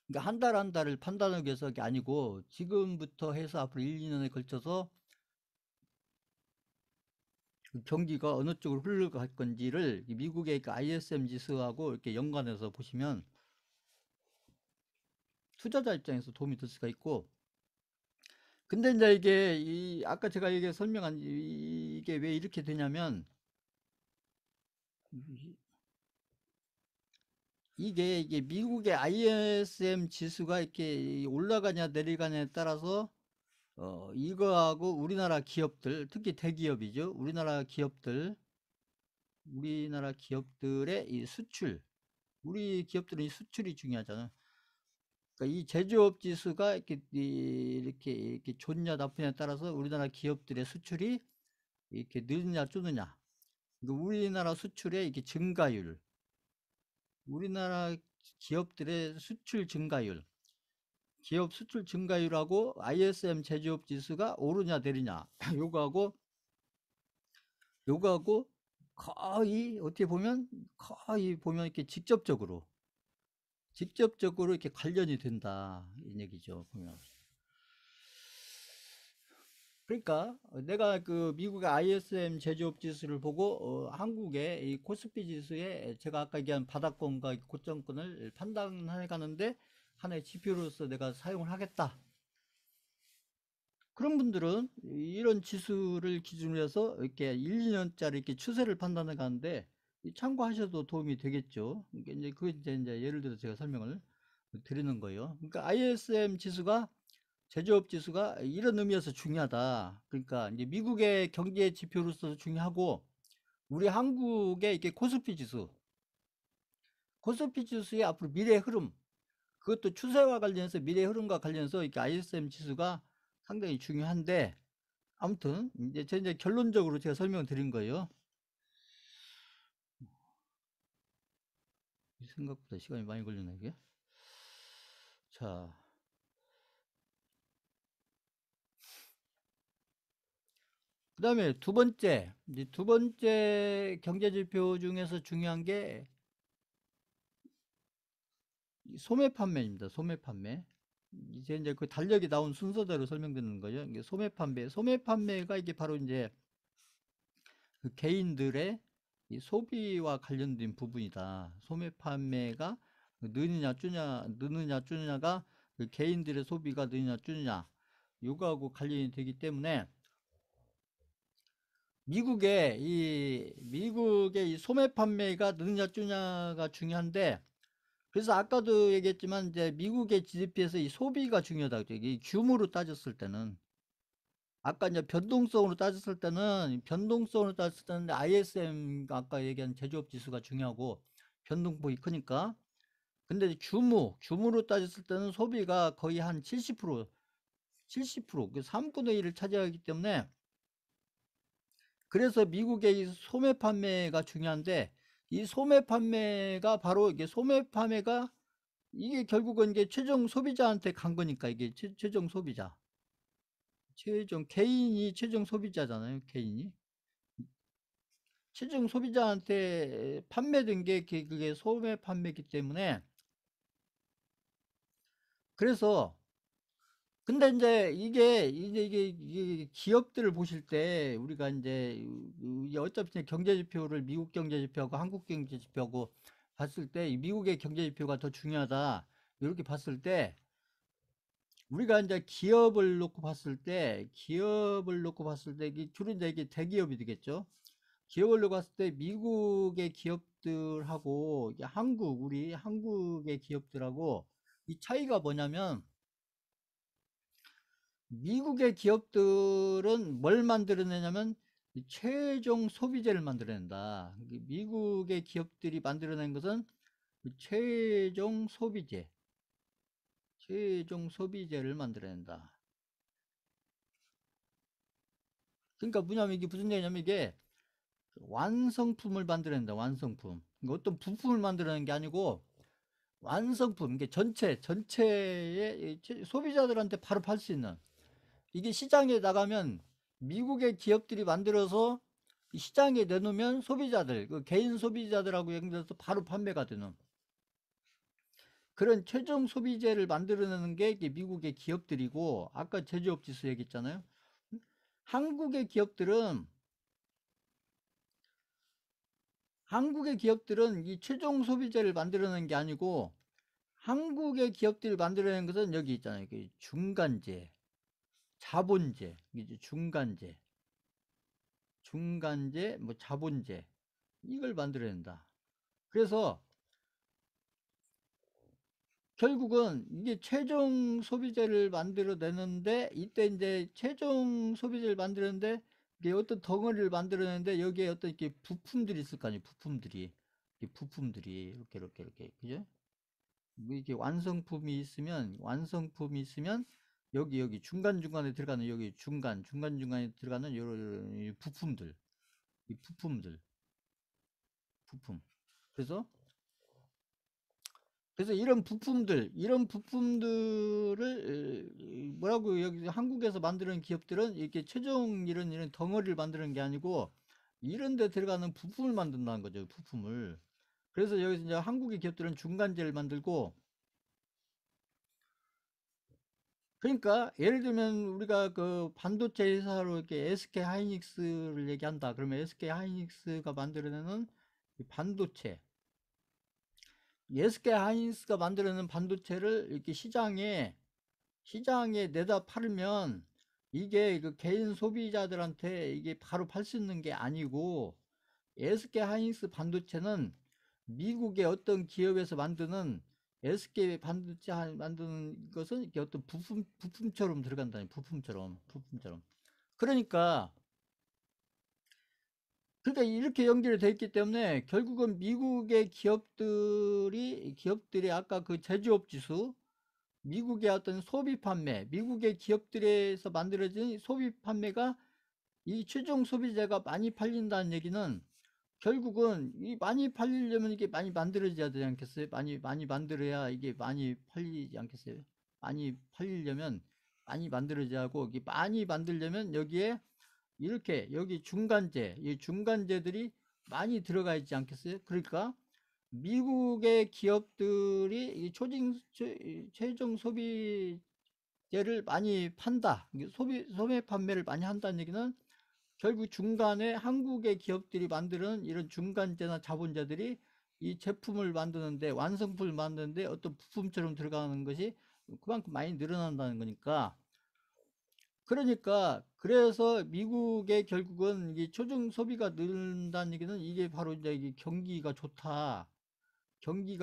그러니까 한 달 한 달을 판단하기 위해서 게 아니고, 지금부터 해서 앞으로 1, 2년에 걸쳐서 경기가 어느 쪽으로 흘러갈 건지를 미국의 그 ISM 지수하고 이렇게 연관해서 보시면 투자자 입장에서 도움이 될 수가 있고, 근데 이제 이게 아까 제가 이게 설명한 이게 왜 이렇게 되냐면, 이게 미국의 ISM 지수가 이렇게 올라가냐 내려가냐에 따라서 이거하고 우리나라 기업들, 특히 대기업이죠. 우리나라 기업들의 이 우리 기업들은 이 수출이 중요하잖아. 그러니까 이 제조업 지수가 이렇게 좋냐 나쁘냐에 따라서 우리나라 기업들의 수출이 이렇게 느느냐 줄느냐. 그러니까 우리나라 수출의 이게 증가율, 우리나라 기업들의 수출 증가율, 기업 수출 증가율하고 ISM 제조업 지수가 오르냐 내리냐 요거하고 거의 어떻게 보면 이렇게 직접적으로 이렇게 관련이 된다, 이 얘기죠. 보면. 그러니까 내가 그 미국의 ISM 제조업 지수를 보고 한국의 이 코스피 지수에 제가 아까 얘기한 바닥권과 고점권을 판단해 가는데 하나의 지표로서 내가 사용을 하겠다. 그런 분들은 이런 지수를 기준으로 해서 이렇게 1, 2년짜리 이렇게 추세를 판단해 가는데, 참고하셔도 도움이 되겠죠. 그러니까 이제 그 이제 예를 들어서 제가 설명을 드리는 거예요. 그러니까 ISM 지수가 제조업 지수가 이런 의미에서 중요하다. 그러니까 이제 미국의 경제 지표로서 중요하고 우리 한국의 이게 코스피 지수의 앞으로 미래 흐름, 그것도 추세와 관련해서 미래 흐름과 관련해서 이렇게 ISM 지수가 상당히 중요한데 아무튼 이제 결론적으로 제가 설명을 드린 거예요. 생각보다 시간이 많이 걸리네 이게. 자, 그 다음에 이제 두 번째 경제 지표 중에서 중요한 게 소매 판매입니다. 소매 판매. 이제 그 달력이 나온 순서대로 설명드리는 거죠. 이게 소매 판매가 이게 바로 이제 그 개인들의 이 소비와 관련된 부분이다. 소매 판매가 느느냐 줄느냐가 그 개인들의 소비가 느느냐 줄느냐 요거하고 관련이 되기 때문에 미국의 이 소매 판매가 느느냐 줄느냐가 중요한데, 그래서 아까도 얘기했지만 이제 미국의 GDP에서 이 소비가 중요하다. 이 규모로 따졌을 때는 아까 이제 변동성으로 따졌을 때는 ISM 아까 얘기한 제조업 지수가 중요하고 변동폭이 크니까. 근데 규모로 따졌을 때는 소비가 거의 한 70%, 그 3분의 1을 차지하기 때문에 그래서 미국의 이 소매 판매가 중요한데, 이 소매 판매가 바로 이게 결국은 이게 최종 소비자한테 간 거니까 이게 최종 소비자. 개인이 최종 소비자잖아요. 개인이. 최종 소비자한테 판매된 게 그게 소매 판매이기 때문에 그래서 근데 이게 기업들을 보실 때 우리가 이제 어차피 경제지표를 미국 경제지표하고 한국 경제지표하고 봤을 때 미국의 경제지표가 더 중요하다. 이렇게 봤을 때 우리가 이제 기업을 놓고 봤을 때 주로 이제 이게 대기업이 되겠죠. 기업을 놓고 봤을 때 미국의 기업들하고 이게 우리 한국의 기업들하고 이 차이가 뭐냐면, 미국의 기업들은 뭘 만들어내냐면 이 최종 소비재를 만들어낸다. 미국의 기업들이 만들어낸 것은 이 최종 소비재를 만들어낸다. 그러니까 뭐냐면 이게 무슨 얘기냐면 이게 완성품을 만들어낸다. 완성품. 그러니까 어떤 부품을 만들어내는 게 아니고 완성품. 이게 전체의 소비자들한테 바로 팔 수 있는. 이게 시장에 나가면 미국의 기업들이 만들어서 시장에 내놓으면 그 개인 소비자들하고 연결해서 바로 판매가 되는 그런 최종 소비재를 만들어내는 게 이게 미국의 기업들이고, 아까 제조업 지수 얘기했잖아요. 한국의 기업들은 이 최종 소비재를 만들어내는 게 아니고, 한국의 기업들이 만들어낸 것은 여기 있잖아요. 중간재, 자본재, 이제 중간재, 뭐 자본재, 이걸 만들어낸다. 그래서 결국은 이게 최종 소비재를 만들어내는데, 이때 이제 최종 소비재를 만드는데 이게 어떤 덩어리를 만들어내는데 여기에 어떤 이렇게 부품들이 있을 거 아니에요. 부품들이 이렇게 그죠? 뭐 이게 완성품이 있으면 여기 중간중간에 들어가는 여기 중간중간에 들어가는 요런 부품. 그래서 이런 부품들을 뭐라고 여기 한국에서 만드는 기업들은 이렇게 최종 이런 덩어리를 만드는 게 아니고 이런 데 들어가는 부품을 만든다는 거죠. 부품을. 그래서 여기서 이제 한국의 기업들은 중간재를 만들고, 그러니까 예를 들면 우리가 그 반도체 회사로 이렇게 SK 하이닉스를 얘기한다. 그러면 SK 하이닉스가 만들어내는 이 반도체, SK 하이닉스가 만들어내는 반도체를 이렇게 시장에 내다 팔면 이게 그 개인 소비자들한테 이게 바로 팔 수 있는 게 아니고 SK 하이닉스 반도체는 미국의 어떤 기업에서 만드는 SK 반도체 만드는 것은 이렇게 어떤 부품처럼 들어간다니, 부품처럼. 그러니까 이렇게 연결이 되어 있기 때문에 결국은 미국의 기업들이 아까 그 제조업 지수, 미국의 어떤 소비 판매, 미국의 기업들에서 만들어진 소비 판매가 이 최종 소비자가 많이 팔린다는 얘기는 결국은 이 많이 팔리려면 이게 많이 만들어져야 되지 않겠어요? 많이 만들어야 이게 많이 팔리지 않겠어요? 많이 팔리려면 많이 만들어져야 하고, 이게 많이 만들려면 여기에 이렇게 여기 중간재, 이 중간재들이 많이 들어가 있지 않겠어요? 그러니까 미국의 기업들이 이 최종 소비재를 많이 판다. 소매 판매를 많이 한다는 얘기는 결국 중간에 한국의 기업들이 만드는 이런 중간재나 자본재들이 이 제품을 만드는데, 완성품을 만드는데 어떤 부품처럼 들어가는 것이 그만큼 많이 늘어난다는 거니까, 그래서 미국의 결국은 이 초중 소비가 늘는다는 얘기는 이게 바로 이제 이게 경기가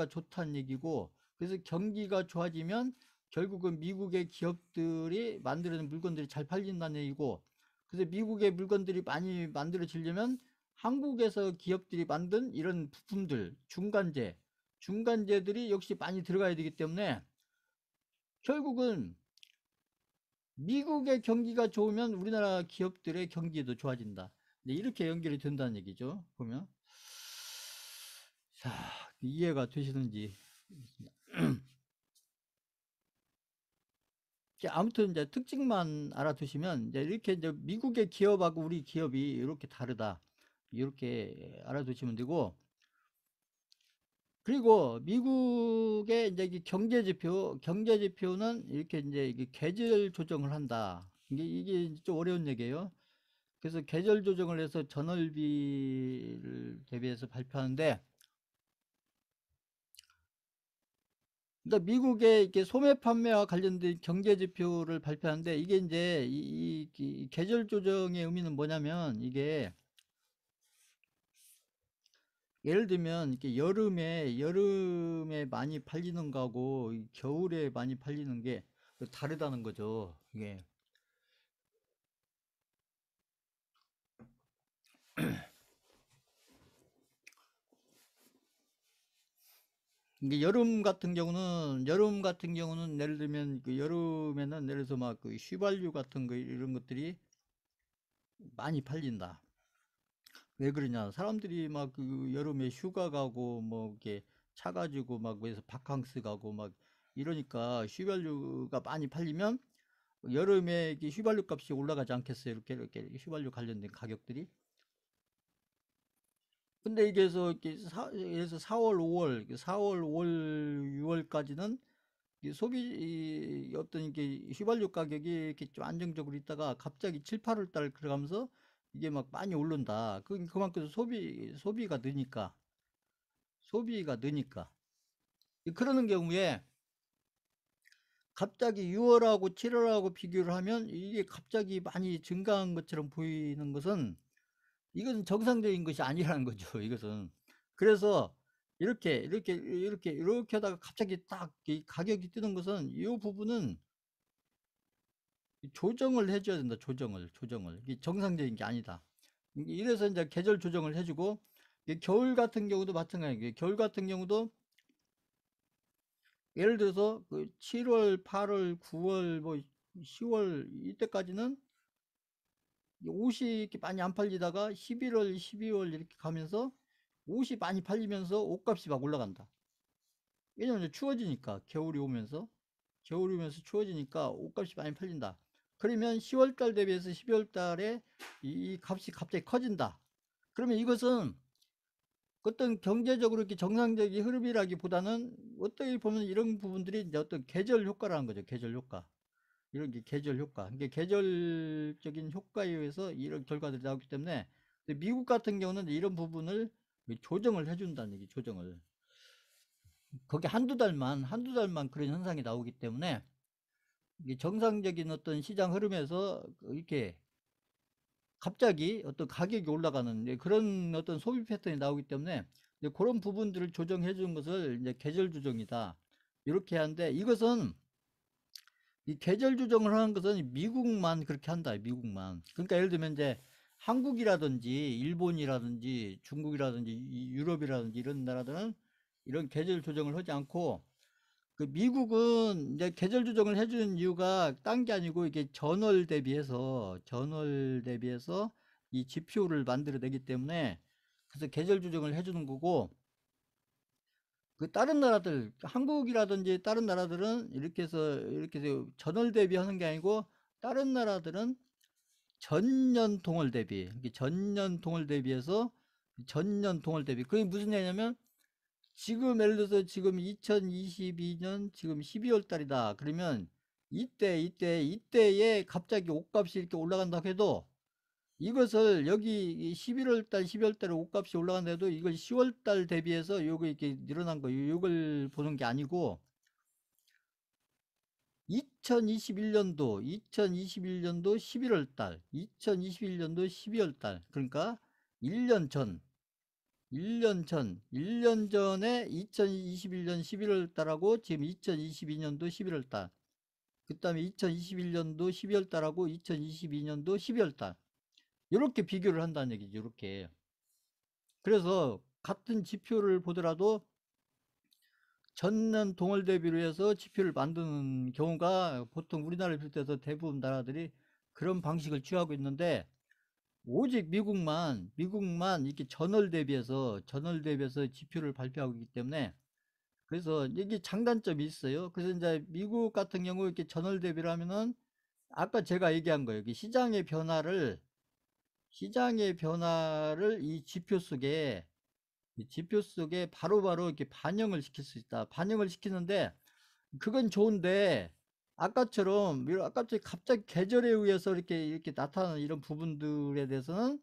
좋다는 얘기고, 그래서 경기가 좋아지면 결국은 미국의 기업들이 만드는 물건들이 잘 팔린다는 얘기고, 그래서 미국의 물건들이 많이 만들어지려면 한국에서 기업들이 만든 이런 부품들, 중간재들이 역시 많이 들어가야 되기 때문에 결국은 미국의 경기가 좋으면 우리나라 기업들의 경기도 좋아진다. 네, 이렇게 연결이 된다는 얘기죠. 보면. 자, 이해가 되시는지. 아무튼 이제 특징만 알아두시면, 이제 이렇게 이제 미국의 기업하고 우리 기업이 이렇게 다르다, 이렇게 알아두시면 되고, 그리고 미국의 이제 경제지표는 이렇게 이제 이게 계절 조정을 한다. 이게 좀 어려운 얘기예요. 그래서 계절 조정을 해서 전월비를 대비해서 발표하는데, 그러니까 미국의 이렇게 소매 판매와 관련된 경제 지표를 발표하는데, 이게 이제 이 계절 조정의 의미는 뭐냐면, 이게 예를 들면 이렇게 여름에 많이 팔리는 거하고 겨울에 많이 팔리는 게 다르다는 거죠. 이게 여름 같은 경우는 예를 들면 그 여름에는 예를 들어서 막 그 휘발유 같은 거 이런 것들이 많이 팔린다. 왜 그러냐? 사람들이 막 그 여름에 휴가 가고 뭐 이렇게 차 가지고 막 그래서 바캉스 가고 막 이러니까 휘발유가 많이 팔리면 여름에 이게 휘발유 값이 올라가지 않겠어요? 이렇게 휘발유 관련된 가격들이. 근데 이게 그래서 4월, 5월, 4월, 5월, 6월까지는 어떤 이게 휘발유 가격이 이렇게 좀 안정적으로 있다가 갑자기 7, 8월 달 들어가면서 이게 막 많이 오른다. 그만큼 소비가 느니까. 그러는 경우에 갑자기 6월하고 7월하고 비교를 하면 이게 갑자기 많이 증가한 것처럼 보이는 것은, 이건 정상적인 것이 아니라는 거죠. 이것은. 그래서 이렇게 하다가 갑자기 딱 이 가격이 뜨는 것은, 이 부분은 조정을 해줘야 된다. 조정을. 이게 정상적인 게 아니다. 이래서 이제 계절 조정을 해주고, 겨울 같은 경우도 마찬가지예요. 겨울 같은 경우도 예를 들어서 그 7월, 8월, 9월, 뭐 10월 이때까지는 옷이 이렇게 많이 안 팔리다가 11월, 12월 이렇게 가면서 옷이 많이 팔리면서 옷값이 막 올라간다. 왜냐면 이제 추워지니까, 겨울이 오면서 추워지니까 옷값이 많이 팔린다. 그러면 10월 달 대비해서 12월 달에 이 값이 갑자기 커진다. 그러면 이것은 어떤 경제적으로 이렇게 정상적인 흐름이라기보다는 어떻게 보면 이런 부분들이 이제 어떤 계절 효과라는 거죠. 계절 효과. 이런 게 계절 효과. 이게 계절적인 효과에 의해서 이런 결과들이 나오기 때문에, 미국 같은 경우는 이런 부분을 조정을 해준다는 얘기, 조정을. 거기 한두 달만 그런 현상이 나오기 때문에, 이게 정상적인 어떤 시장 흐름에서 이렇게 갑자기 어떤 가격이 올라가는 그런 어떤 소비 패턴이 나오기 때문에 이제 그런 부분들을 조정해 주는 것을 이제 계절 조정이다. 이렇게 하는데 이것은 이 계절 조정을 하는 것은 미국만 그렇게 한다. 미국만. 그러니까 예를 들면 이제 한국이라든지 일본이라든지 중국이라든지 유럽이라든지 이런 나라들은 이런 계절 조정을 하지 않고 그 미국은 이제 계절 조정을 해주는 이유가 딴 게 아니고 이게 전월 대비해서 이 지표를 만들어내기 때문에 그래서 계절 조정을 해주는 거고 그 다른 나라들 한국이라든지 다른 나라들은 이렇게 해서 전월 대비하는 게 아니고 다른 나라들은 전년 동월 대비 전년 동월 대비해서 전년 동월 대비 그게 무슨 얘기냐면 지금 예를 들어서 지금 2022년 지금 12월 달이다. 그러면 이때에 갑자기 옷값이 이렇게 올라간다고 해도 이것을 여기 11월 달, 12월 달에 옷값이 올라간다 도 이걸 10월 달 대비해서 요거 이렇게 늘어난 거 요걸 보는 게 아니고 2021년도 11월 달, 2021년도 12월 달 그러니까 1년 전 1년 전에 2021년 11월 달하고 지금 2022년도 11월 달, 그 다음에 2021년도 12월 달하고 2022년도 12월 달, 이렇게 비교를 한다는 얘기죠. 이렇게. 그래서 같은 지표를 보더라도 전년 동월 대비로 해서 지표를 만드는 경우가 보통 우리나라를 비롯해서 대부분 나라들이 그런 방식을 취하고 있는데 오직 미국만 이렇게 전월 대비해서 지표를 발표하고 있기 때문에 그래서 이게 장단점이 있어요. 그래서 이제 미국 같은 경우 이렇게 전월 대비를 하면은 아까 제가 얘기한 거예요. 시장의 변화를 이 지표 속에 바로바로 이렇게 반영을 시킬 수 있다. 반영을 시키는데 그건 좋은데 아까처럼 갑자기 계절에 의해서 이렇게 나타나는 이런 부분들에 대해서는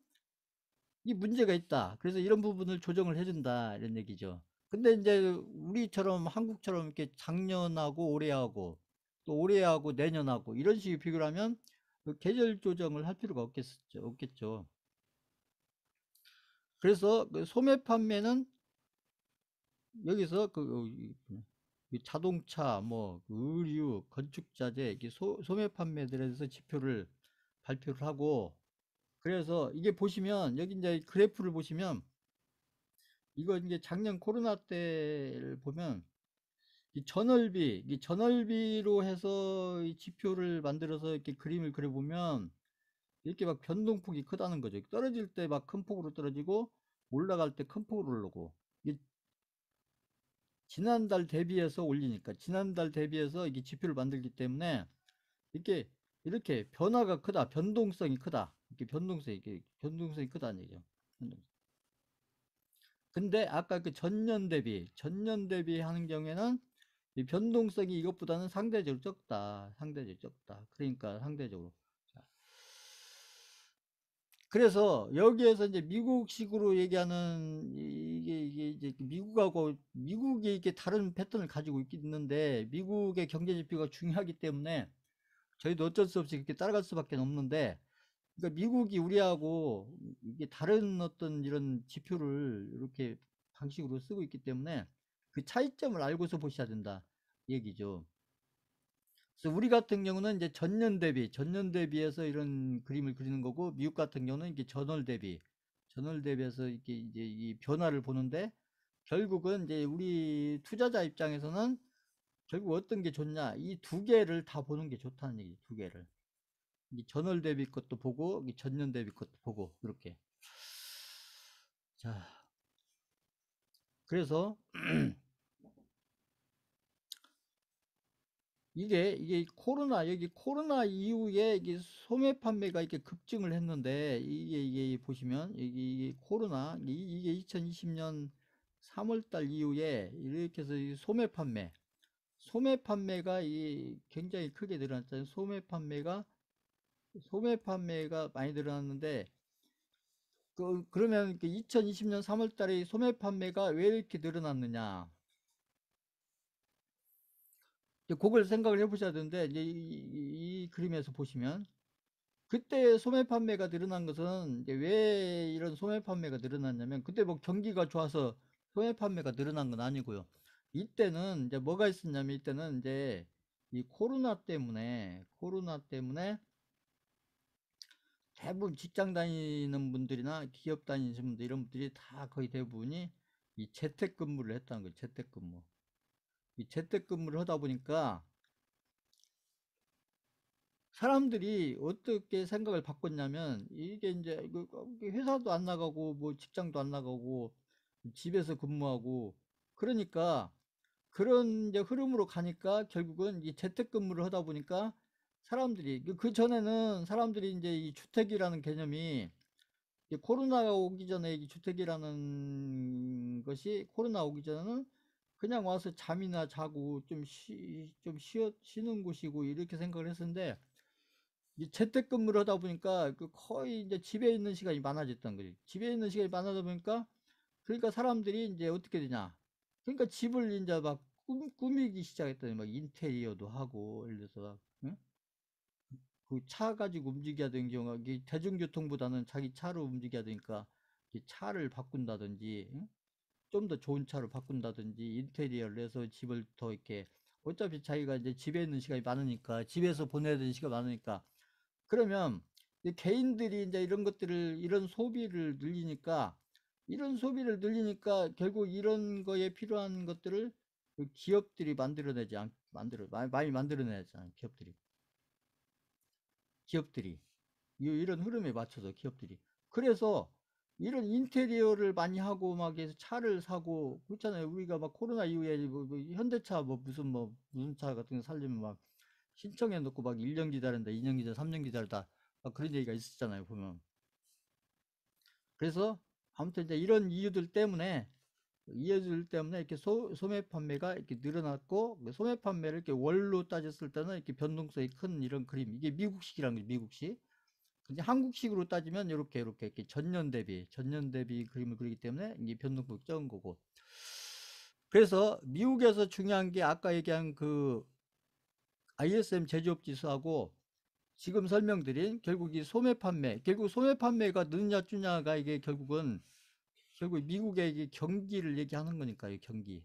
이 문제가 있다. 그래서 이런 부분을 조정을 해준다. 이런 얘기죠. 근데 이제 우리처럼 한국처럼 이렇게 작년하고 올해하고 또 올해하고 내년하고 이런 식의 비교를 하면 그 계절 조정을 할 필요가 없겠죠. 그래서 그 소매 판매는 여기서 이 자동차, 뭐 의류, 건축자재, 이게 소매 판매들에 대해서 지표를 발표를 하고 그래서 이게 보시면 여기 이제 그래프를 보시면 이거 이제 작년 코로나 때를 보면 이 전월비로 해서 이 지표를 만들어서 이렇게 그림을 그려보면 이렇게 막 변동폭이 크다는 거죠. 떨어질 때 막 큰 폭으로 떨어지고 올라갈 때 큰 폭으로 오르고 이게 지난달 대비해서 올리니까 지난달 대비해서 이게 지표를 만들기 때문에 이렇게 변화가 크다, 변동성이 크다. 이게 변동성이 크다는 얘기죠. 근데 아까 그 전년 대비 하는 경우에는 이 변동성이 이것보다는 상대적으로 적다. 상대적으로 적다. 그러니까 상대적으로. 자, 그래서 여기에서 이제 미국식으로 얘기하는 이게 이제 미국이 이게 다른 패턴을 가지고 있는데 미국의 경제 지표가 중요하기 때문에 저희도 어쩔 수 없이 그렇게 따라갈 수밖에 없는데 그러니까 미국이 우리하고 이게 다른 어떤 이런 지표를 이렇게 방식으로 쓰고 있기 때문에 그 차이점을 알고서 보셔야 된다 이 얘기죠. 그래서 우리 같은 경우는 이제 전년 대비해서 이런 그림을 그리는 거고 미국 같은 경우는 이게 전월 대비해서 이렇게 이제 이 변화를 보는데 결국은 이제 우리 투자자 입장에서는 결국 어떤 게 좋냐 이 두 개를 다 보는 게 좋다는 얘기죠. 두 개를. 이 전월 대비 것도 보고 이 전년 대비 것도 보고 이렇게. 자, 그래서 이게 코로나 이후에 이게 소매 판매가 이렇게 급증을 했는데 이게 보시면 이게 코로나 이게 2020년 3월 달 이후에 이렇게 해서 이 소매 판매가 이 굉장히 크게 늘어났잖아요. 소매 판매가 많이 늘어났는데 그러면 2020년 3월 달에 소매 판매가 왜 이렇게 늘어났느냐? 그걸 생각을 해보셔야 되는데 이제 이 그림에서 보시면 그때 소매 판매가 늘어난 것은 이제 왜 이런 소매 판매가 늘어났냐면 그때 뭐 경기가 좋아서 소매 판매가 늘어난 건 아니고요. 이때는 이제 뭐가 있었냐면 이때는 이제 이 코로나 때문에 대부분 직장 다니는 분들이나 기업 다니시는 분들 이런 분들이 다 거의 대부분이 이 재택근무를 했다는 거예요. 재택근무. 이 재택근무를 하다 보니까 사람들이 어떻게 생각을 바꿨냐면 이게 이제 회사도 안 나가고 뭐 직장도 안 나가고 집에서 근무하고 그러니까 그런 이제 흐름으로 가니까 결국은 이 재택근무를 하다 보니까 사람들이 그 전에는 사람들이 이제 이 주택이라는 개념이 코로나가 오기 전에 이 주택이라는 것이 코로나 오기 전에는 그냥 와서 잠이나 자고 좀 쉬는 곳이고 이렇게 생각을 했었는데 이 재택근무를 하다 보니까 거의 이제 집에 있는 시간이 많아졌던 거지. 집에 있는 시간이 많아다 보니까 그러니까 사람들이 이제 어떻게 되냐. 그러니까 집을 이제 막 꾸미기 시작했더니 막 인테리어도 하고 예를 들어서 응? 그 차 가지고 움직여야 되는 경우가 대중교통보다는 자기 차로 움직여야 되니까 이 차를 바꾼다든지 응? 좀 더 좋은 차로 바꾼다든지 인테리어를 해서 집을 더 이렇게 어차피 자기가 이제 집에 있는 시간이 많으니까 집에서 보내야 되는 시간이 많으니까 그러면 이 개인들이 이제 이런 것들을 이런 소비를 늘리니까 이런 소비를 늘리니까 결국 이런 거에 필요한 것들을 그 기업들이 만들어내지 않 만들어 많이 만들어내잖아요. 기업들이 이런 흐름에 맞춰서 기업들이 그래서 이런 인테리어를 많이 하고 막 해서 차를 사고 그렇잖아요. 우리가 막 코로나 이후에 뭐 현대차 무슨 차 같은 거 살려면 막 신청해 놓고 막 1년 기다린다, 2년 기다린다, 3년 기다린다 막 그런 얘기가 있었잖아요. 보면 그래서 아무튼 이제 이런 이유들 때문에 이렇게 소매 판매가 이렇게 늘어났고 그 소매 판매를 이렇게 월로 따졌을 때는 이렇게 변동성이 큰 이런 그림 이게 미국식이라는 거죠. 미국식. 근데 한국식으로 따지면 이렇게 전년 대비 그림을 그리기 때문에 이게 변동폭이 적은 거고. 그래서 미국에서 중요한 게 아까 얘기한 그 ISM 제조업 지수하고 지금 설명드린 결국 소매 판매가 느냐 주냐가 이게 결국 미국의 이게 경기를 얘기하는 거니까 이 경기.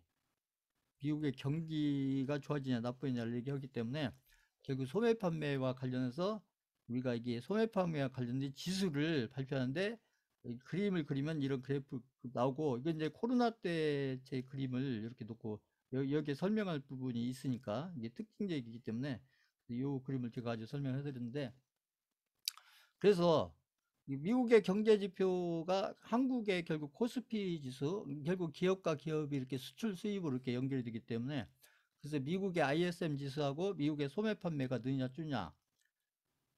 미국의 경기가 좋아지냐 나쁘냐를 얘기하기 때문에 결국 소매 판매와 관련해서 우리가 이게 소매 판매와 관련된 지수를 발표하는데 그림을 그리면 이런 그래프 나오고 이건 이제 코로나 때 제 그림을 이렇게 놓고 여기에 설명할 부분이 있으니까 이게 특징적이기 때문에 이 그림을 제가 아주 설명해 드렸는데 그래서 미국의 경제 지표가 한국의 결국 코스피 지수, 결국 기업과 기업이 이렇게 수출 수입으로 이렇게 연결이 되기 때문에 그래서 미국의 ISM 지수하고 미국의 소매 판매가 느냐 주냐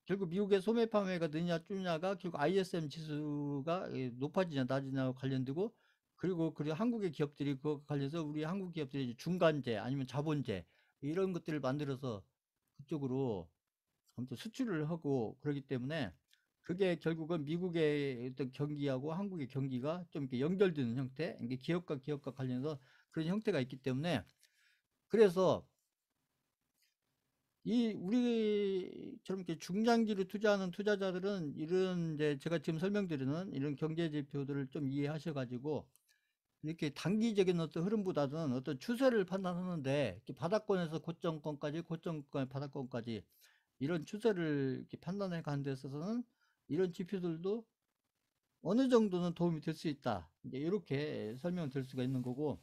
결국 미국의 소매 판매가 느냐 주냐가 결국 ISM 지수가 높아지냐 낮으냐 관련되고 그리고 한국의 기업들이 그거 관련해서 우리 한국 기업들이 중간재 아니면 자본재 이런 것들을 만들어서 그쪽으로 아무튼 수출을 하고 그러기 때문에 그게 결국은 미국의 어떤 경기하고 한국의 경기가 좀 이렇게 연결되는 형태, 이게 기업과 관련해서 그런 형태가 있기 때문에 그래서 이 우리처럼 이렇게 중장기로 투자하는 투자자들은 이런 이제 제가 지금 설명드리는 이런 경제 지표들을 좀 이해하셔 가지고 이렇게 단기적인 어떤 흐름보다는 어떤 추세를 판단하는데 이렇게 바닥권에서 고점권까지 고점권 바닥권까지 이런 추세를 이렇게 판단해 가는 데 있어서는 이런 지표들도 어느 정도는 도움이 될 수 있다. 이제 이렇게 설명을 드릴 수가 있는 거고,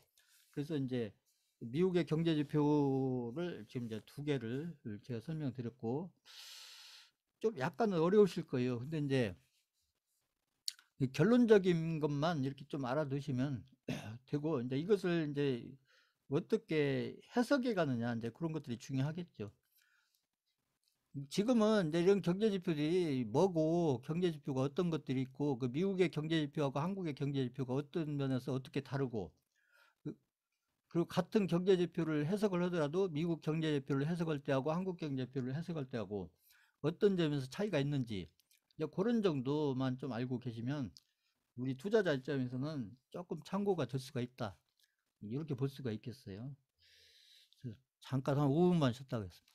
그래서 이제 미국의 경제 지표를 지금 이제 두 개를 제가 설명드렸고, 좀 약간은 어려우실 거예요. 근데 이제 결론적인 것만 이렇게 좀 알아두시면 되고, 이제 이것을 이제 어떻게 해석해 가느냐, 이제 그런 것들이 중요하겠죠. 지금은 이제 이런 경제지표들이 뭐고 경제지표가 어떤 것들이 있고 그 미국의 경제지표하고 한국의 경제지표가 어떤 면에서 어떻게 다르고 그- 그리고 같은 경제지표를 해석을 하더라도 미국 경제지표를 해석할 때하고 한국 경제지표를 해석할 때하고 어떤 점에서 차이가 있는지 이제 그런 정도만 좀 알고 계시면 우리 투자자 입장에서는 조금 참고가 될 수가 있다 이렇게 볼 수가 있겠어요. 그래서 잠깐 한 5분만 쉬었다 하겠습니다.